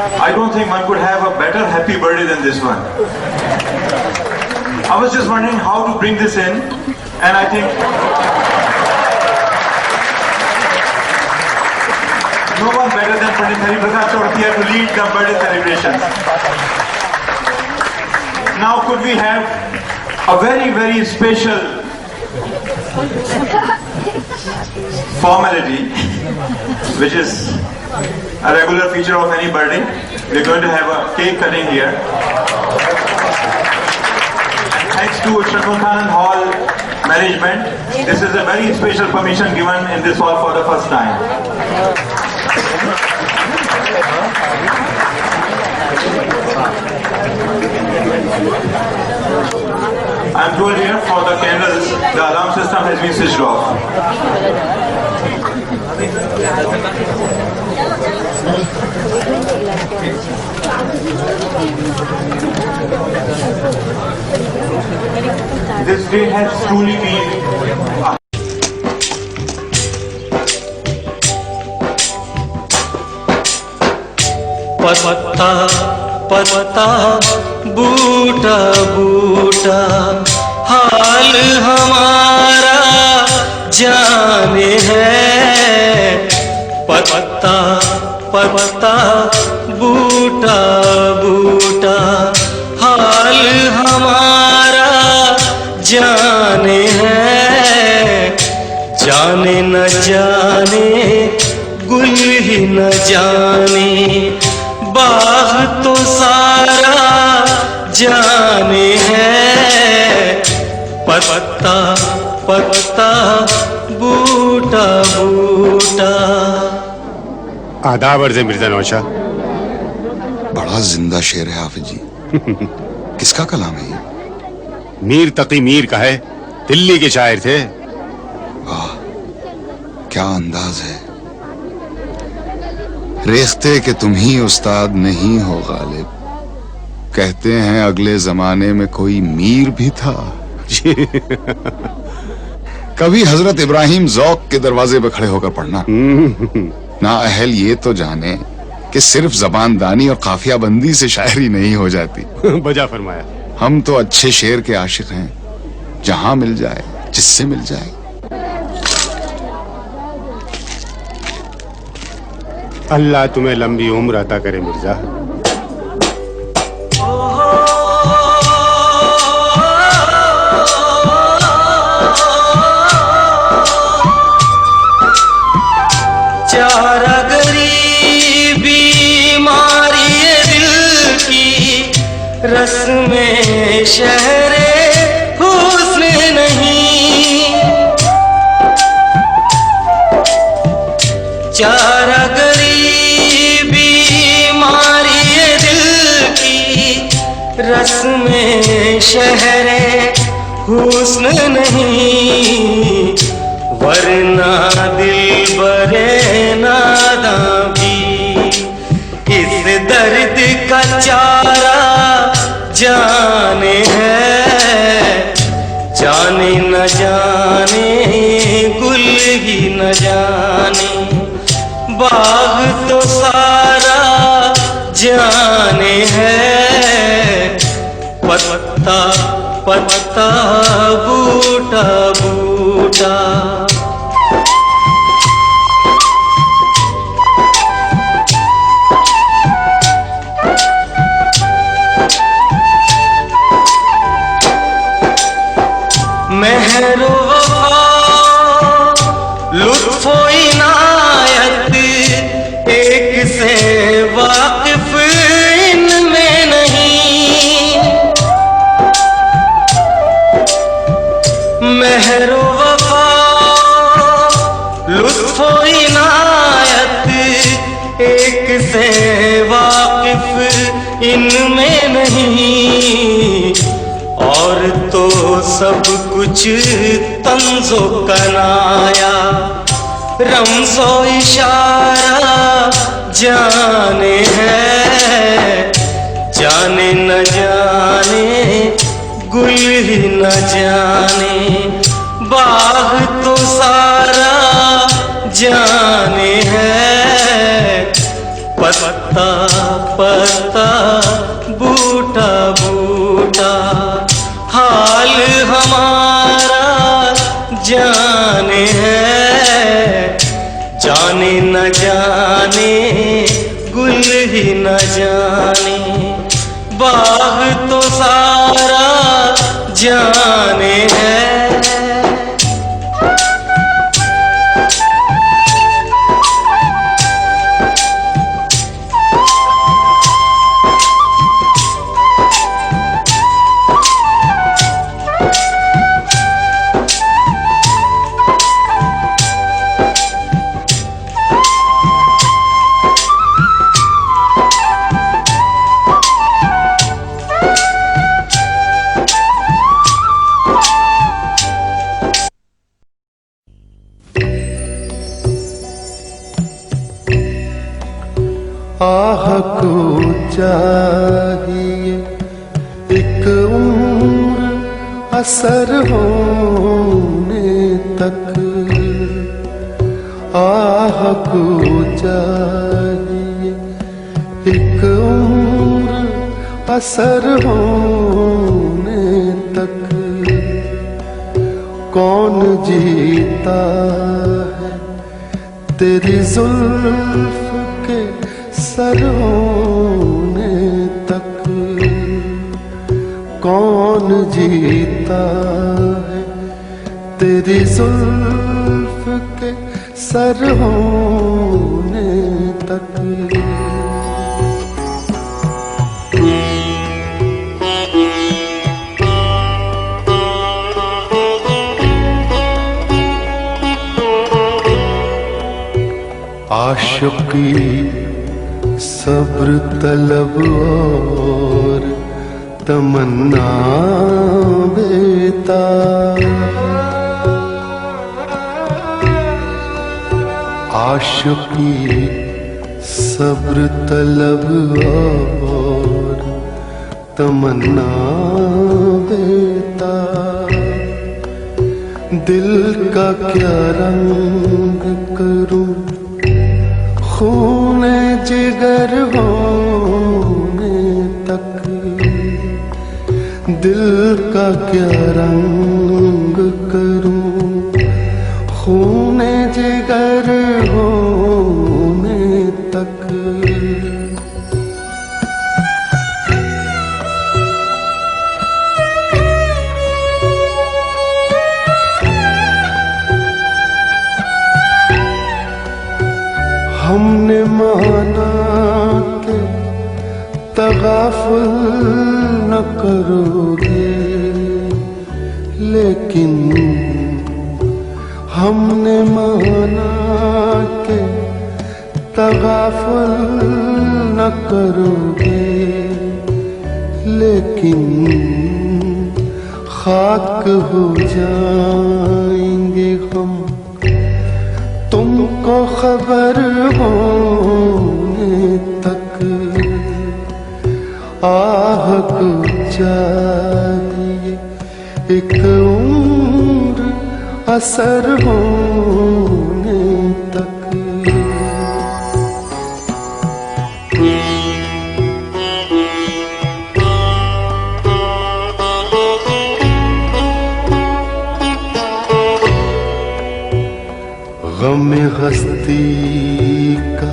I don't think one could have a better happy birthday than this one. I was just wondering how to bring this in, and I think no one better than Pandit Hari Prasad Chaurasia to lead the birthday celebrations. Now could we have a very, very special formality, which is a regular feature of any birthday. We're going to have a cake cutting here. And thanks to Shanmukhanand Hall management, this is a very special permission given in this hall for the first time. I'm told here for the candles, the alarm system has been switched off. This day has truly been पत्ता पत्ता बूटा बूटा हाल हमारा जाने है। पत्ता पत्ता बूटा बूटा हाल हमारा जाने है। जाने न जाने गुल ही न जाने बाग तो सारा जाने है। पत्ता पत्ता बूटा बूटा। आदाब अर्ज़ मिर्जा नौशा। बड़ा जिंदा शेर है हाफिज जी। किसका कलाम है ये? मीर तकी मीर का है, दिल्ली के शायर थे। वाह क्या अंदाज है। रेख्ते कि तुम ही उस्ताद नहीं हो गालिब, कहते हैं अगले जमाने में कोई मीर भी था। कभी हजरत इब्राहिम ज़ौक के दरवाजे पर खड़े होकर पढ़ना। ना अहल ये तो जाने कि सिर्फ जबानदानी और काफिया बंदी से शायरी नहीं हो जाती। बजा फरमाया। हम तो अच्छे शेर के आशिक हैं, जहां मिल जाए जिससे मिल जाए। अल्लाह तुम्हें लंबी उम्र अता करे मिर्जा। चारा गरीबी मारी दिल की रस में शहरे हुस्न नहीं। चारा गरीबी मारी दिल की रस में शहरे हुस्न नहीं। वरना दिल बरे नादां भी इस दर्द का चारा जाने है। जाने न जाने गुल ही न जाने बाग तो सारा जाने है। पत्ता पत्ता बूटा बूटा। मेहरो लुत्फो इनायत एक से वाकिफ इनमें नहीं। मेहरो वफा लुत्फो इनायत एक से वाकिफ इनमें नहीं। और तो सब कुछ तंजो कनाया रमजो इशारा जाने है। जाने न जाने गुल ही न जाने बाग तो सारा जाने है। पत्ता टूटा बूटा हाल हमारा जाने है, जाने न जाने गुल ही न जाने, बाग तो सारा जाने है। आह को चाहिए एक उम्र असर होने तक, आह को चाहिए एक उम्र असर होने तक। कौन जीता है तेरी जुल्फ के सर होने तक, कौन जीता है तेरी जुल्फ के सर होने तक। आशिकी सब्र तलब और तमन्ना बेताब, आशिकी सब्र तलब और तमन्ना बेताब। दिल का क्या रंग करूं खून जिगर होने तक, दिल का क्या रंग करूं खून जिगर होने तक। हमने माना के तगाफुल न करोगे, लेकिन हमने माना के तगाफुल न करोगे, लेकिन खाक हो जाएंगे हम तुमको खबर होने तक। आह को चाहिए एक उम्र असर होने तक। गम हस्ती का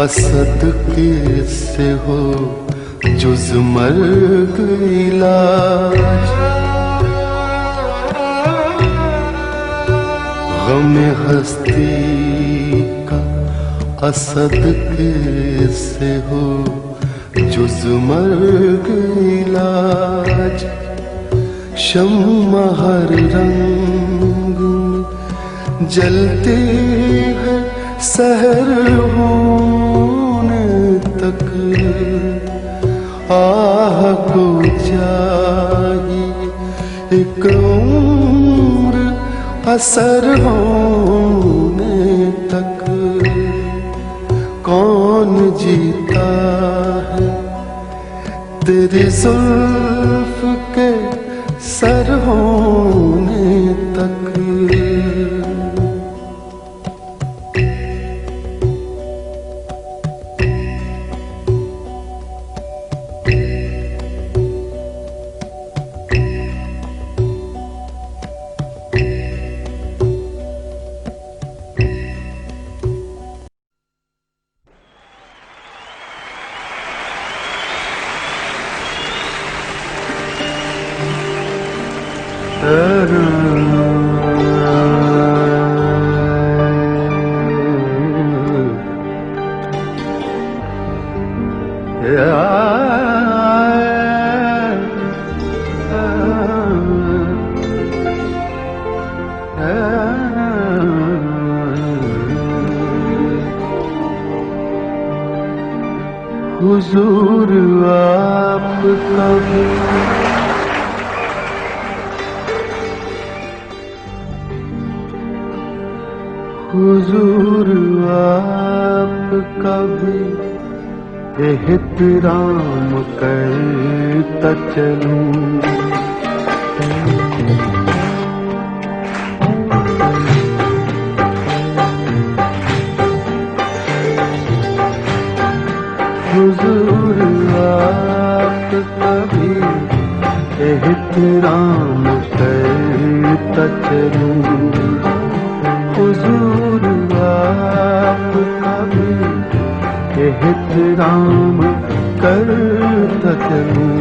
असद कैसे हो जुज मर्ग इलाज, गम हस्ती का असद कैसे हो जुज मर्ग इलाज। शम्मा हर रंग में जलती है सहर होने तक। आह को चाहिए एक उम्र असर होने तक। कौन जीता है तेरी जुल्फ के सर होने तक। हुजूर आपका भी हुजूर आपका भी एहतराम करता चलूं। हुजूर आपका भी एहतराम करता चलूं। हुजूर आपका भी एहतराम करता चलूं।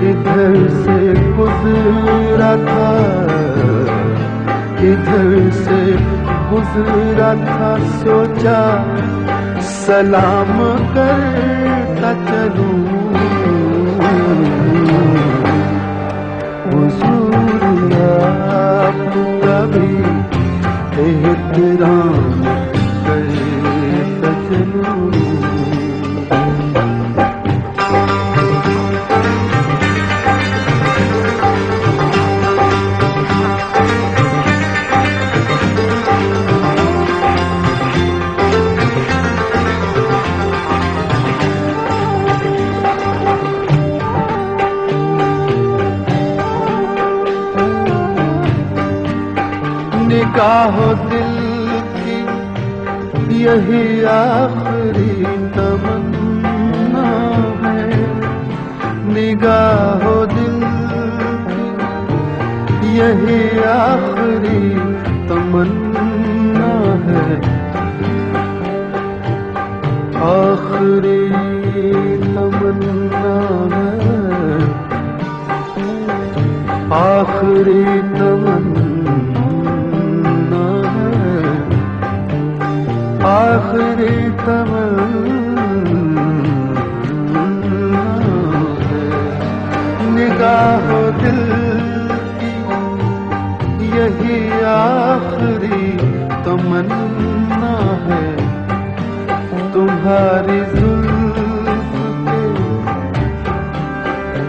इधर से गुजरा था, इधर से गुजरा था, सोचा सलाम करता चलूं। हुजूर आपका भी एहतराम करता चलूं। निगाहो दिल की यही आखिरी तमन्ना है। निगाहो दिल की यही आखिरी तमन्ना है। आखिरी तमन्ना है, आखिरी तमन्ना, आखिरी तमन्ना है। निगाहो दिल की यही आखिरी तमन्ना है। तुम्हारी जुल्फ के,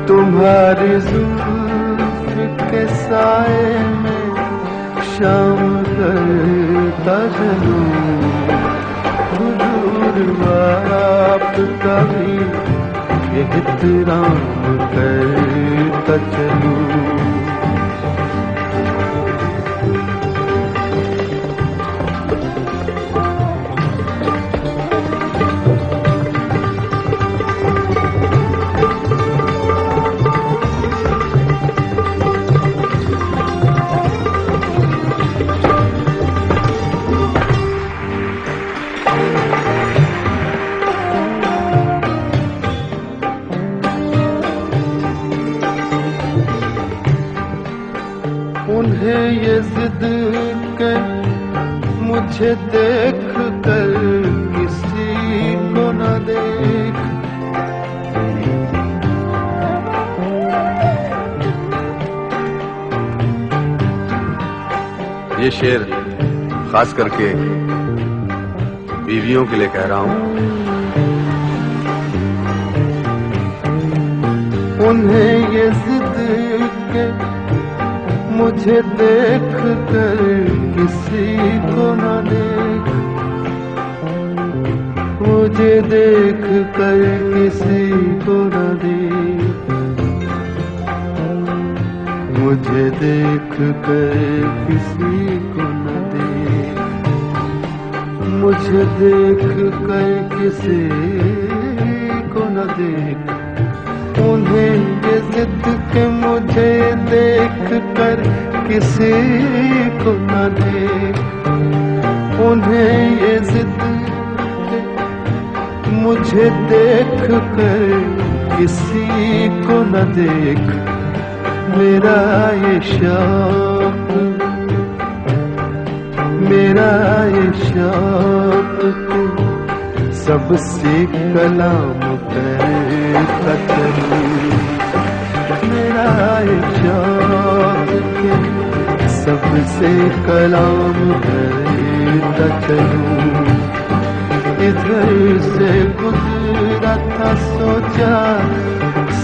तुम्हारी जुल्फ के साए में शाम करता चलूं। हुजूर आपका भी एहतराम करता चलूं। उन्हें ये जिद के मुझे देख कर किसी को न देख। ये शेर खास करके बीवियों के लिए कह रहा हूं। उन्हें ये जिद के मुझे देख कर किसी को न देख। मुझे देख कर किसी को न देख। मुझे देख कर किसी को न देख। मुझे देख कर किसी को न देख। उन्हें ये जिद के मुझे देख कर किसी को न देख। उन्हें ये जिद के मुझे देख कर किसी को न देख। मेरा ये शौक, मेरा ये शौक सबसे कलाम करता चलूं, मेरा ये शौक सबसे कलाम करता चलूं। इधर से गुजरा था सोचा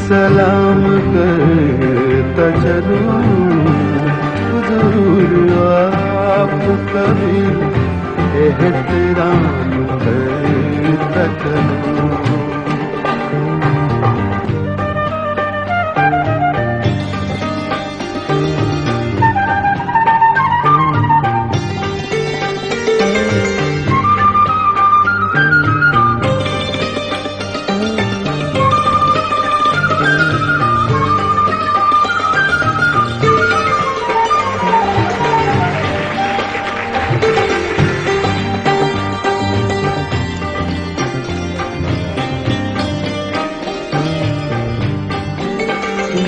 सलाम करता चलूं, हुजूर आप कभी एहतराम करता चलूं।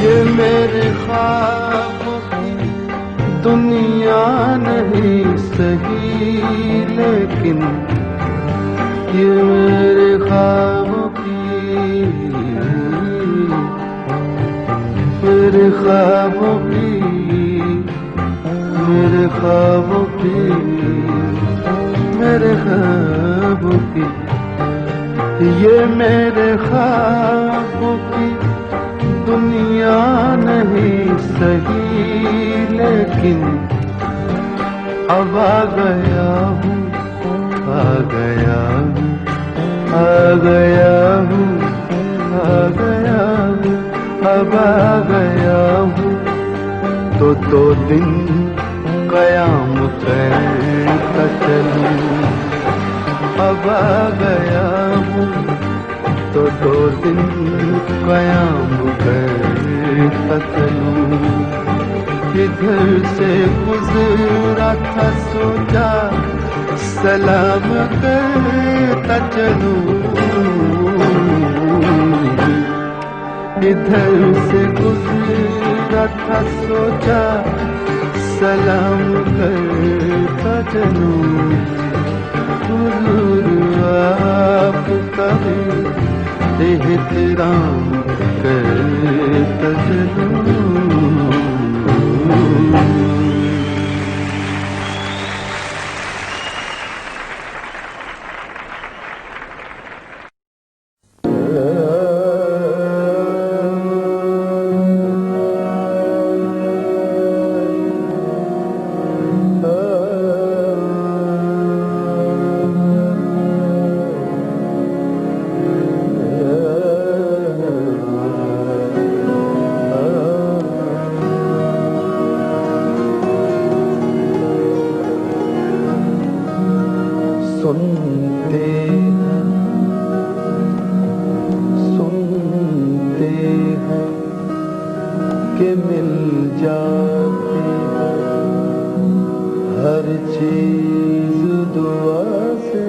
ये मेरे ख्वाबों की दुनिया नहीं सही, लेकिन ये मेरे ख्वाबों की, मेरे ख्वाबों की, मेरे ख्वाबों की, मेरे ख्वाबों की, ये मेरे ख्वाबों की दुनिया नहीं सही, लेकिन अब आ गया हूँ, आ गया हूँ, आ गया हूँ, आ गया हूँ, अब आ गया हूँ। तो 2 दिन क़याम करता चलूं, अब आ गया हूँ। तो 2 दिन क़याम करता चलूं। इधर से गुजरा था सोचा सलाम करता चलूं, इधर से गुजरा था सोचा सलाम करता चलूं। हुजूर आप कभी एहतराम करता चलूं। सुनते हैं कि मिल जाती हर चीज दुआ से,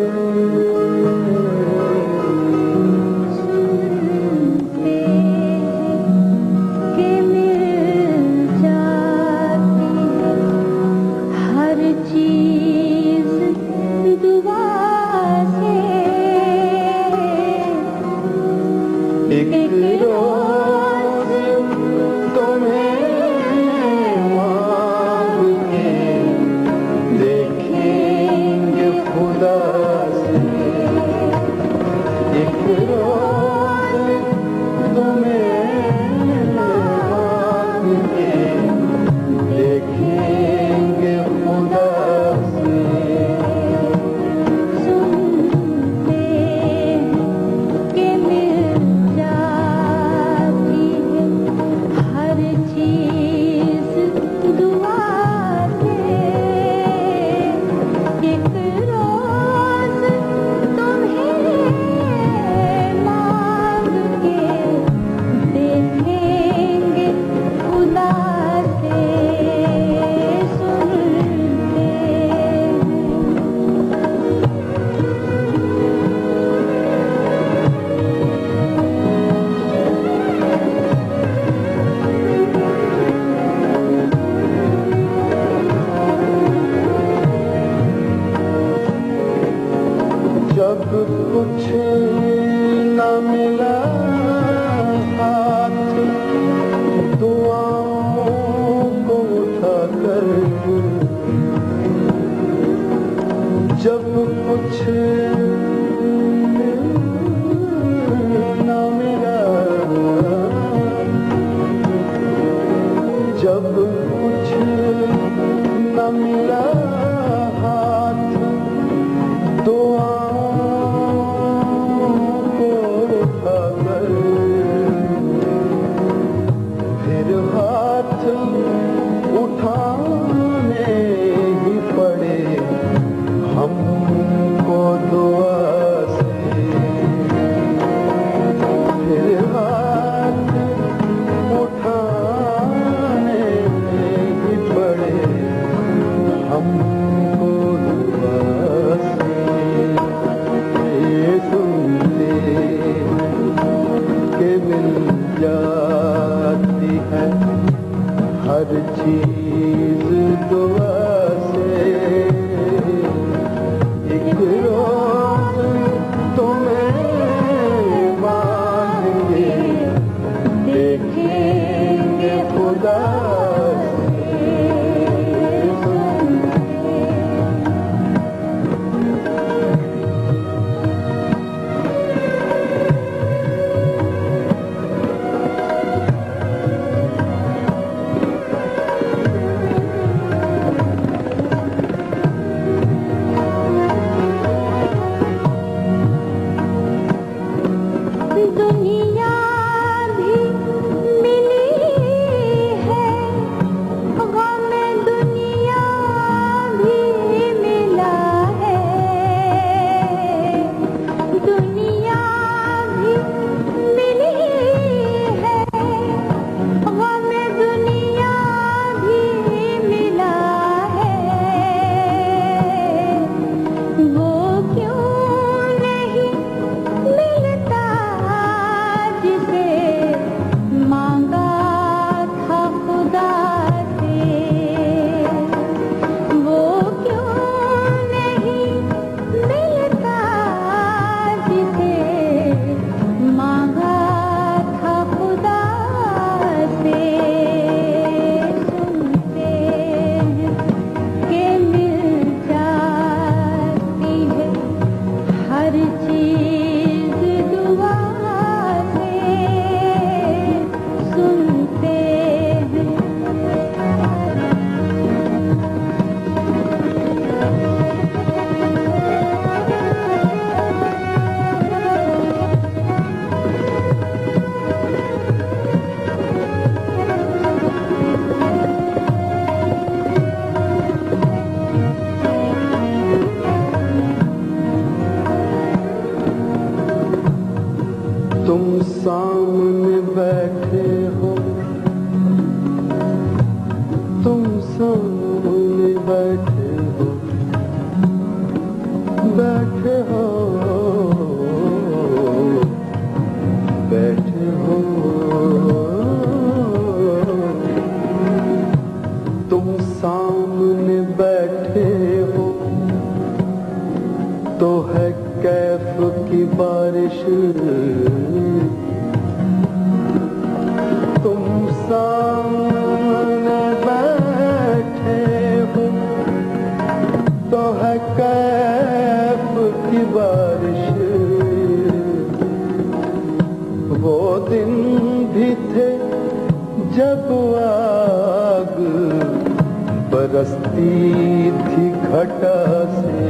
कि मिल जाती हर चीज दुआ से। एक रोज तुम्हें मांग के देखी हर चीज दुआ से एक रोज तुम्हें मांगे देखेंगे खुदा दुनिया भी मिली है, गम दुनिया भी मिला है। दुनिया भी मिली है, गम दुनिया भी मिला है। वो क्यों नहीं मिलता जिसे मांगा था खुदा से? वो क्यों नहीं मिलता जिसे मांगा था खुदा से? सुनते हैं कि मिल जाती है हर चीज दुआ से। सुनते हैं तुम सामने बैठे हो, तुम सामने बैठे हो, बैठे हो, बैठे हो। तुम सामने बैठे हो तो है कैफ की बारिश। तुम सामने बैठे हो तो है कैफ की बारिश। वो दिन भी थे जब आग बरसती थी घटा से।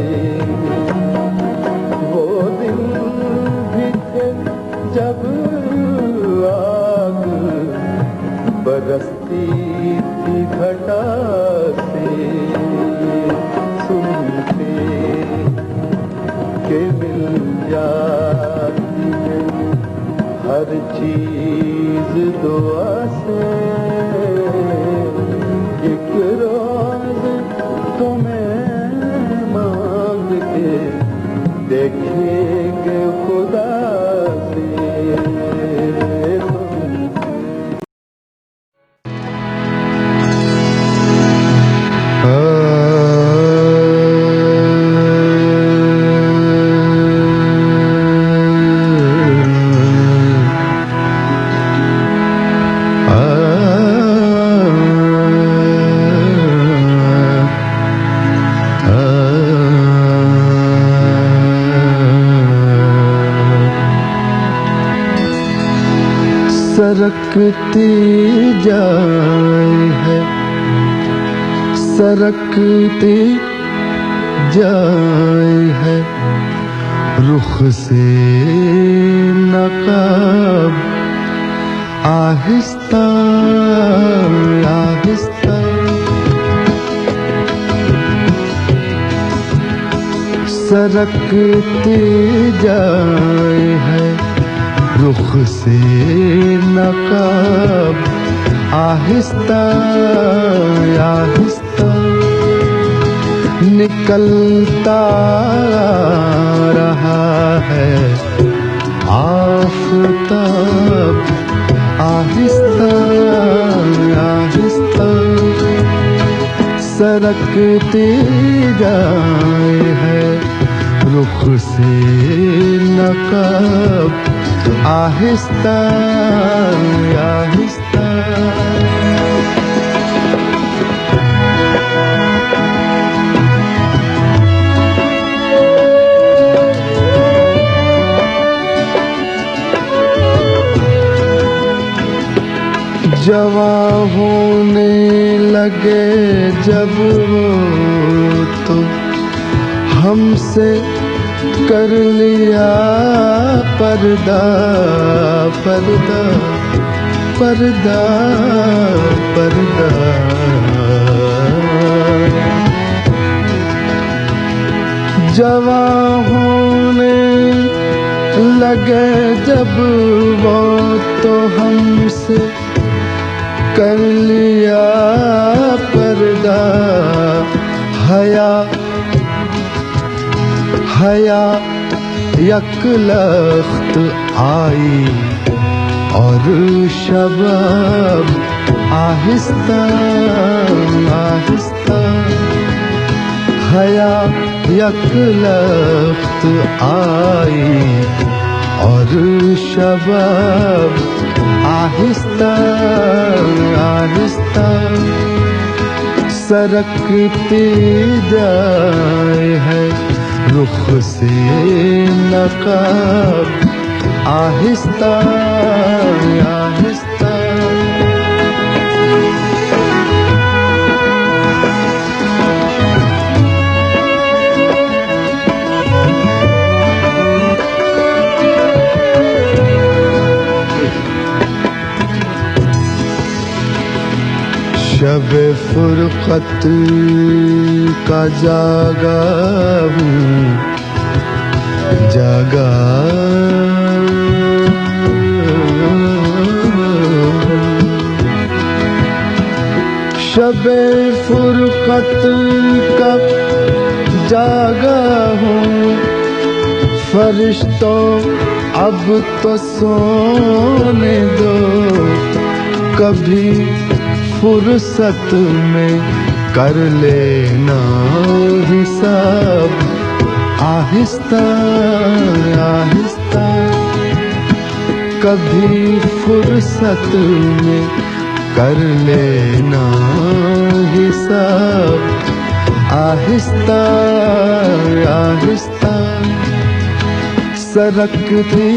वो दिन भी थे जब आग बरसती थी घटा से। सुनते के मिल जाती है हर चीज दुआ से। एक रोज तुम्हें मांग के देखेंगे खुदा से। सरकती जाए है, सरकती जाए है रुख से नकाब। आहिस्ता आहिस्ता सरकती जाए है रुख से नकाब। आहिस्ता आहिस्ता निकलता रहा है आफताब। आहिस्ता आहिस्ता सरकती जाए है रुख से नकाब आहिस्ता आहिस्ता। जवां होने लगे जब वो तो हमसे कर लिया पर्दा पर्दा पर्दा पर्दा। जवां होने लगे जब वो तो हमसे कर लिया पर्दा। हया हया यकलख्त आई और शबाब आहिस्ता आहिस्ता। हया यकलख्त आई और शबाब आहिस्ता आहिस्ता। सरकती जाए है रुख से नकाब आहिस्ता आहिस्ता। शब फुरकत का जागा हूँ जागा। शब फुरकत का जागा हूँ फरिश्तों अब तो सोने दो। कभी फुर्सत में कर लेना हिसाब आहिस्ता आहिस्ता। कभी फुर्सत में कर लेना हिसाब आहिस्ता आहिस्ता। सरकती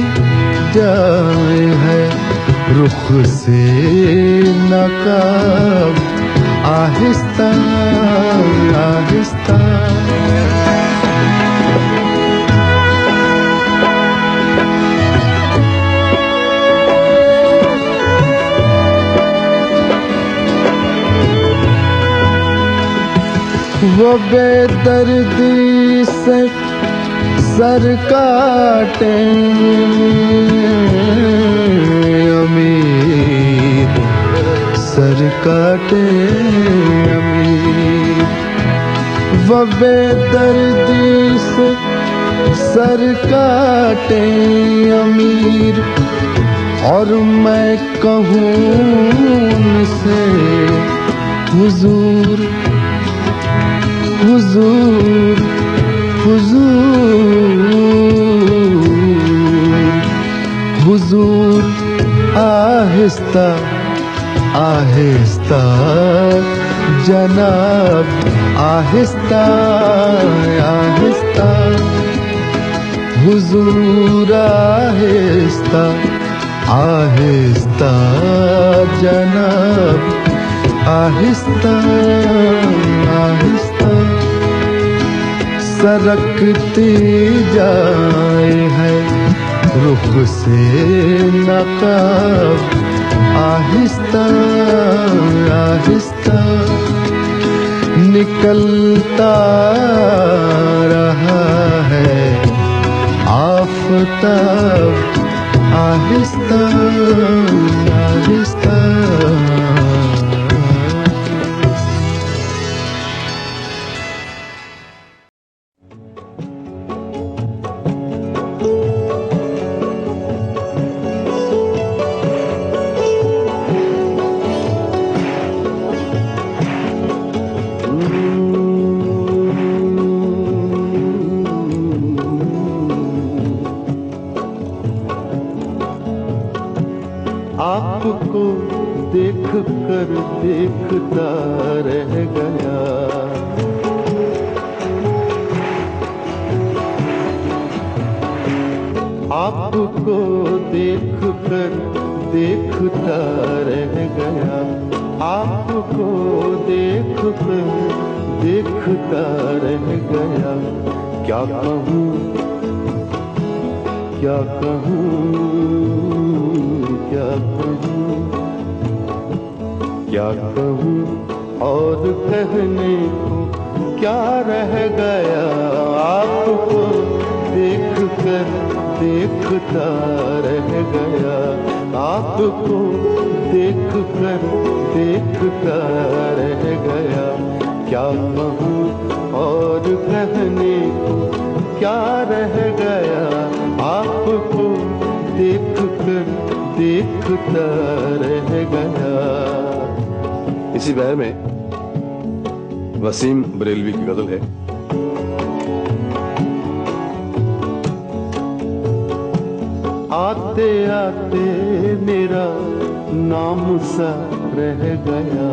जाए है रुख से नकाब आहिस्ता आहिस्ता। वो बेदर्दी से सर काटे अमीर सर काटे अमीर। वो बेदर्दी से सर काटे अमीर और मैं कहूँ उनसे हुजूर हुजूर हुजूर हुजूर। आहिस्ता आहिस्ता जनाब आहिस्ता आहिस्ता। हुजूर आहिस्ता आहिस्ता जनाब आहिस्ता आहिस्ता। सरकती जाए है रुख से नकाब आहिस्ता आहिस्ता। निकलता रहा है आफताब आहिस्ता आहिस्ता। आपको देख कर देखता रह गया। आपको देख कर देखता रह गया। आपको देख कर देखता रह गया। क्या कहूँ क्या कहूँ क्या कहूँ क्या कहूँ और कहने को क्या रह गया। आपको देख कर देखता रह गया। आपको देख कर देखता रह गया। क्या कहूँ और कहने को क्या रह गया। आपको देख कर देखता रह गया। इसी बहर में वसीम बरेलवी की गजल है। आते आते मेरा नाम सा रह गया।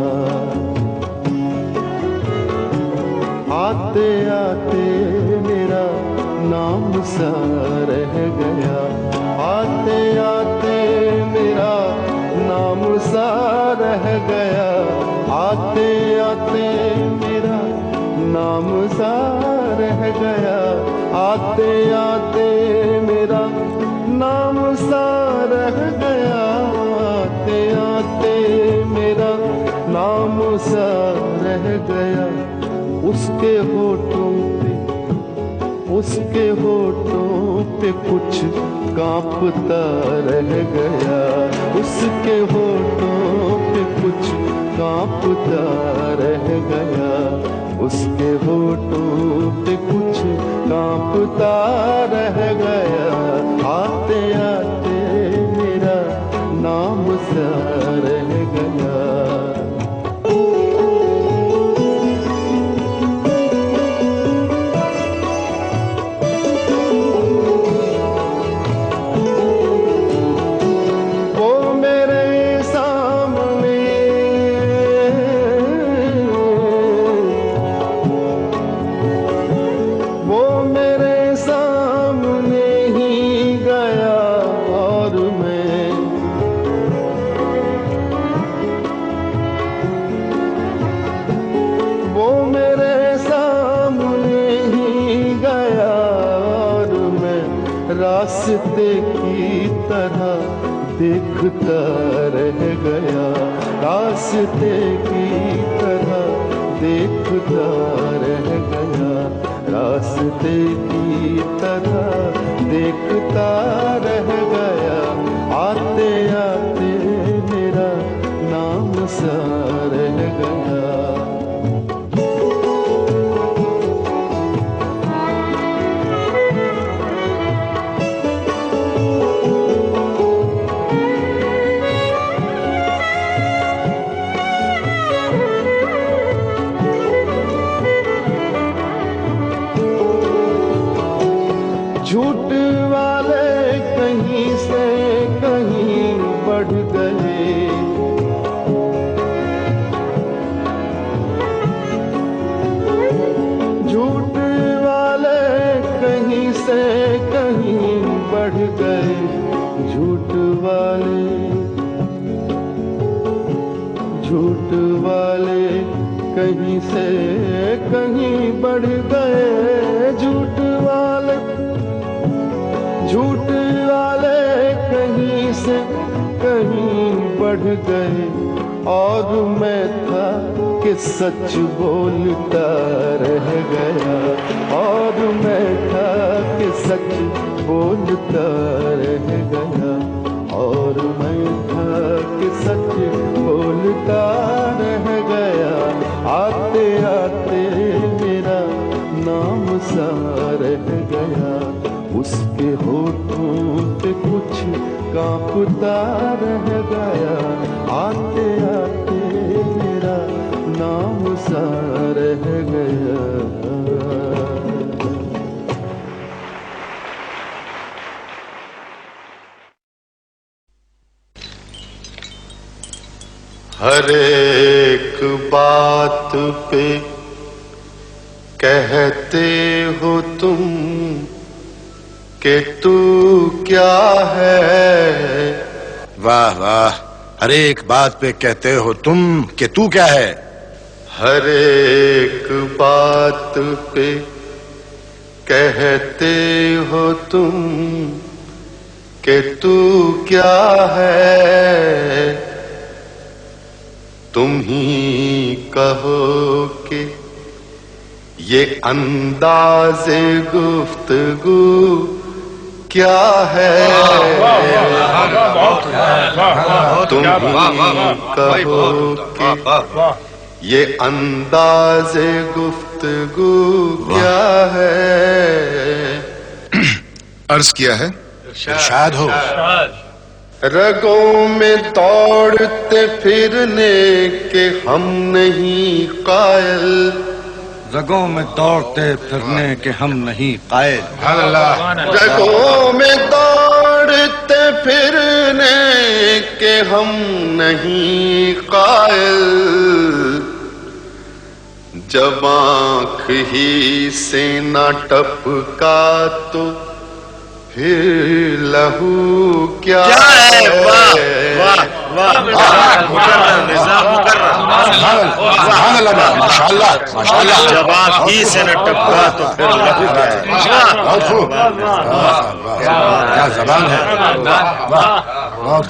आते आते मेरा नाम सा रह गया। आते आते मेरा नाम सा रह गया। आते आते मेरा नाम सा रह गया। आते आते मेरा नाम सा रह गया। आते आते मेरा नाम सा रह गया। उसके होठों पे कुछ कांपता रह गया। उसके होठों पे कुछ कांपता रह गया। उसके होठों पे कुछ कांपता रह गया। आते आते मेरा नाम सा रह गया। रास्ते की तरह देखता रह गया। रास्ते की तरह देखता रह गया। रास्ते की तरह देखता रह गया। आते आते मेरा नाम सा रह गया। झूठ वाले कहीं से कहीं बढ़ गए। झूठ वाले कहीं से कहीं बढ़ गए। झूठ वाले कहीं से कहीं बढ़ गए। झूठ वाले कहीं से कहीं बढ़ गए। और मैं था कि सच बोलता रह गया। और मैं था कि सच बोलता रह गया। और मैं था कि सच बोलता रह गया। आते आते मेरा नाम सा रह गया। उसके होठों पे कुछ कांपता रह गया। आते आते मेरा नाम सा रह गया। हर एक बात पे कहते हो तुम कि तू क्या है। वाह वाह, हर एक बात पे कहते हो तुम कि तू क्या है। हर एक बात पे कहते हो तुम कि तू क्या है। तुम ही कहो कि ये अंदाज़े गुफ्तगू क्या है। तुम ही कहो कि ये अंदाज़े गुफ्तगू क्या है। अर्ज किया है, इरशाद हो। रगों में दौड़ते फिरने के हम नहीं कायल। रगों में दौड़ते फिरने के हम नहीं कायल। रगों में दौड़ते फिरने के हम नहीं कायल। जब आँख ही से न टपका तो फिर लहू क्या है। वाह वाह माशाल्लाह माशाल्लाह। जब आँख ही से न टपका तो फिर लहू क्या है। क्या जबान है।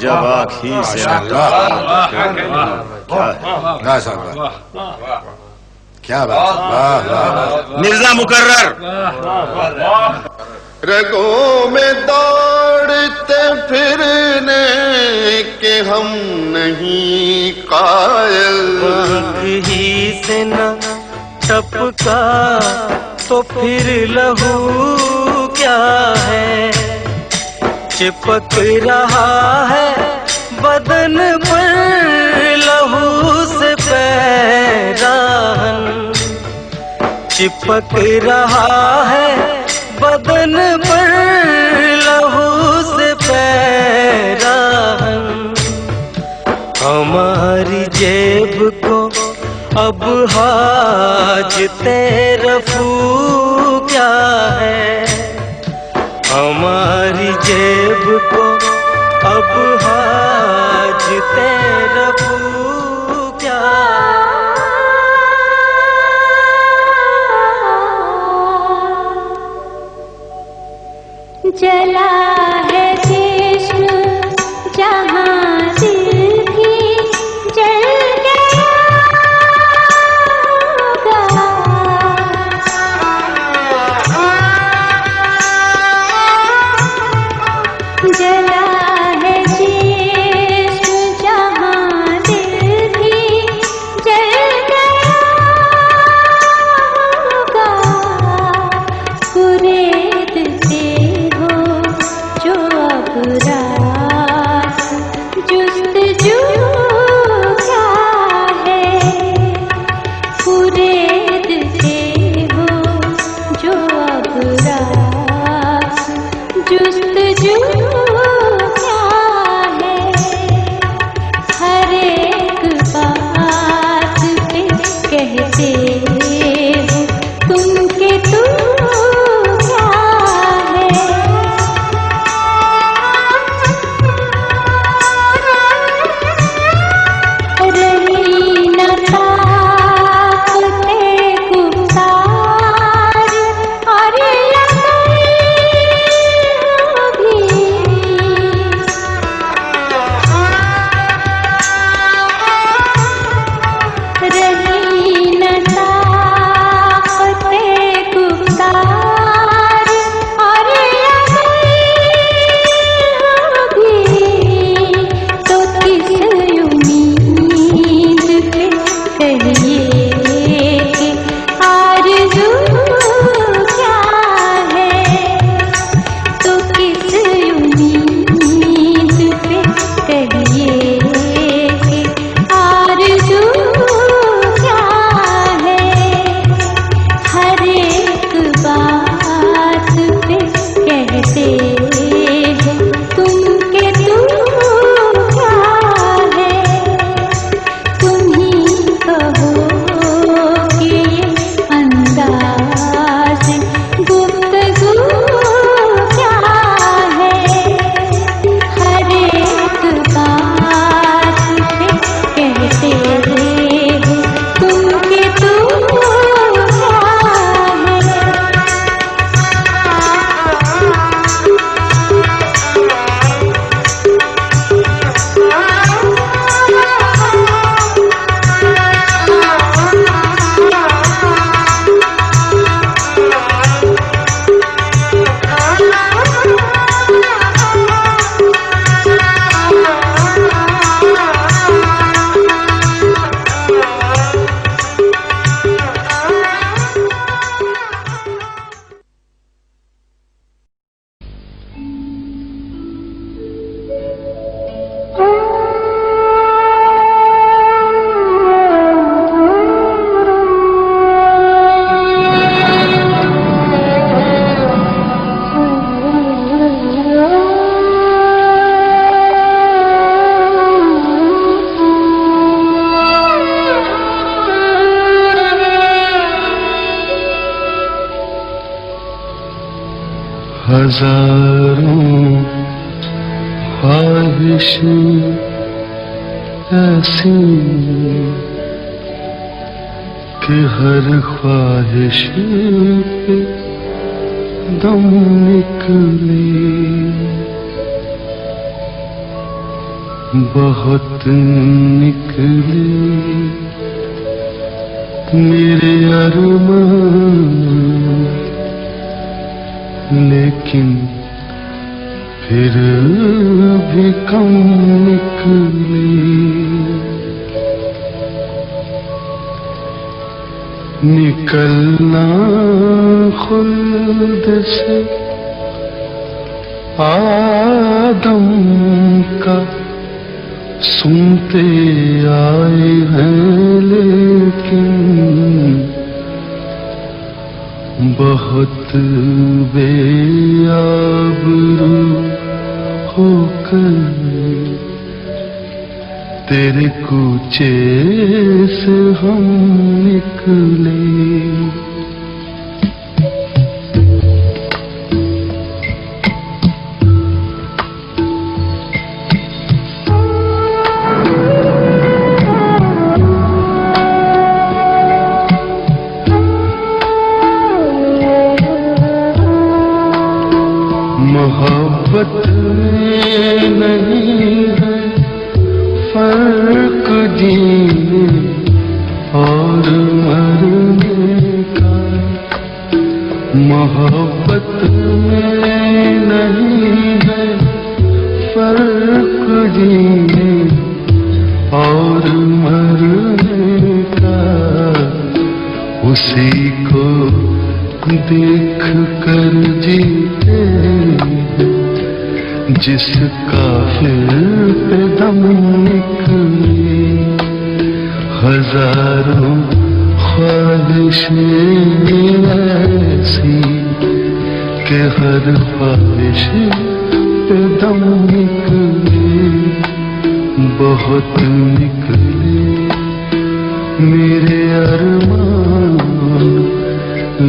जब आँख ही से न क्या बात। मिर्जा मुकर्रर। रगों में दौड़ते फिरने के हम नहीं कायल। आँख ही से न टपका तो फिर लहू क्या है। चिपक रहा है बदन पर लहू से पैराहन। चिपक रहा है बदन पर लहू से पैराहन। हमारी जेब को अब हाजते रफू क्या है। हमारी जेब को अब हाजते रफू क्या। जला है जिस्म जहाँ दिल भी जल गया होगा। जला है जिस्म जहाँ हजारों ख्वाहिश ऐसी कि हर ख्वाहिश पे दम निकले, बहुत निकले मेरे अरमान, लेकिन फिर भी कम निकले। निकलना खुल्द से आदम का सुनते आए हैं, लेकिन बहुत बेआबरू होकर तेरे कूचे से हम निकले। मोहब्बत में नहीं है फर्क जीने और मरने का, मोहब्बत में नहीं है फर्क जीने और मरने का। उसी को देख कर जीते जिस काफिर पे दम निकले। हजारों ख्वाहिशें ऐसी कि हर ख्वाहिश पे दम निकले, बहुत निकले मेरे अरमान,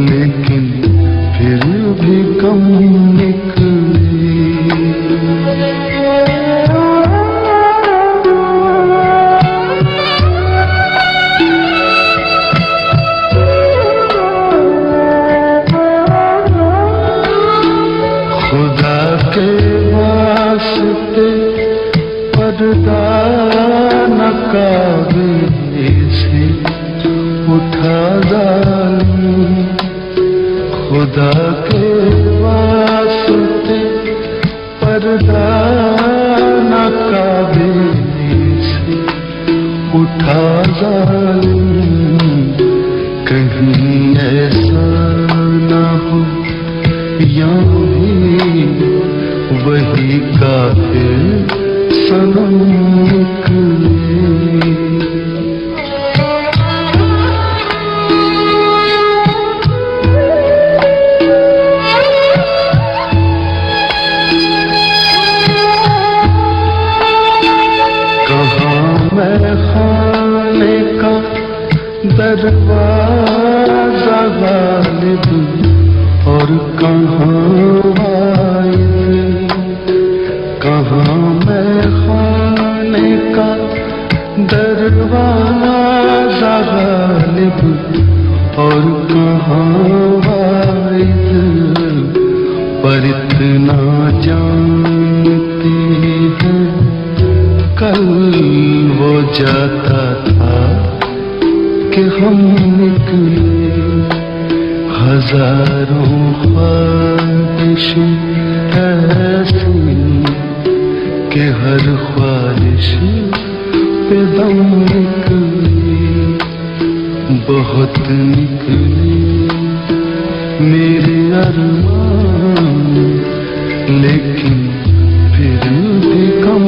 लेकिन फिर भी कम निकले। खुदा के वास्ते पर्दा न काबे से उठा जालूं, खुदा के वास्ते पर्दा न काबे से उठा जालूं। कहीं ऐसा न हो या भी वही काफिर सनम निकले। मैं खाने का दरवाजा गालिब और कहाँ वाइद, कहाँ मैं खाने का दरवाजा गालिब और कहाँ वाइद। पर इतना जानते हैं कल वो जाता था कि हम निकले। हजारों ख्वाहिश ऐसी कि हर ख्वाहिश पे दम निकले, बहुत निकले मेरे अरमान, लेकिन फिर भी कम